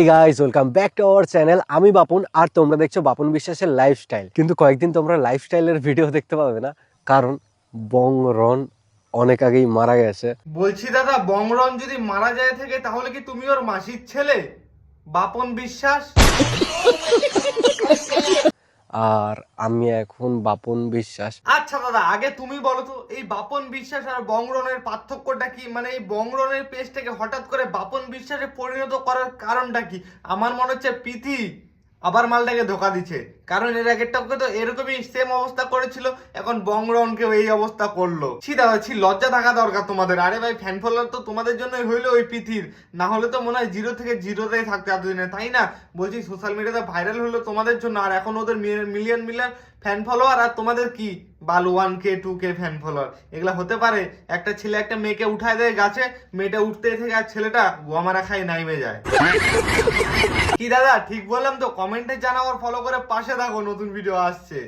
Hey guys, welcome back to our channel. আমি বাপন আর তোমরা দেখছো বাপন বিশ্বাসের লাইফস্টাইল। কিন্তু কয়েকদিন তোমরা লাইফস্টাইলের ভিডিও দেখতে পাবে না, কারণ বংরন অনেক আগেই মারা গেছে। বলছি দাদা, বংরন যদি মারা যায় থাকে তাহলে কি তুমি ওর মাসির ছেলে বাপন বিশ্বাস? আর আমি এখন বাপন বিশ্বাস। আচ্ছা দাদা, আগে তুমি বলো তো এই বাপন বিশ্বাস আর বংরনের পার্থক্যটা কি? মানে এই বংরনের পেজটাকে হঠাৎ করে বাপন বিশ্বাসে পরিণত করার কারণটা কি? আমার মনে হচ্ছে প্রীতি আবার মালটাকে ধোকা দিচ্ছে, কারণ এর আগেরটাকে তো এরকমই সেম অবস্থা করেছিল, এখন বংরনকেও এই অবস্থা করলো। ছি দাদা ছি, লজ্জা থাকা দরকার তোমাদের। আরে ভাই, ফ্যান ফলোয়ার তো তোমাদের জন্যই হইলো ওই পৃথির, না হলে তো মনে হয় জিরো থেকে জিরোতেই থাকতে এতদিনে, তাই না? বলছি সোশ্যাল মিডিয়াতে ভাইরাল হলো তোমাদের জন্য, আর এখন ওদের মিলিয়ন মিলিয়ন ফ্যান ফলোয়ার, আর তোমাদের কি বালু 1K 2K ফ্যান ফলোয়ার। এগুলা হতে পারে? একটা ছেলে একটা মেয়েকে উঠায় দেয় গাছে, মেয়েটা উঠতে থেকে আর ছেলেটা গোয়ামারা খাই নাইমে যায়। কি দাদা ঠিক বললাম তো? কমেন্টে জানাও আর ফলো করে পাশে থাকো, নতুন ভিডিও আসছে।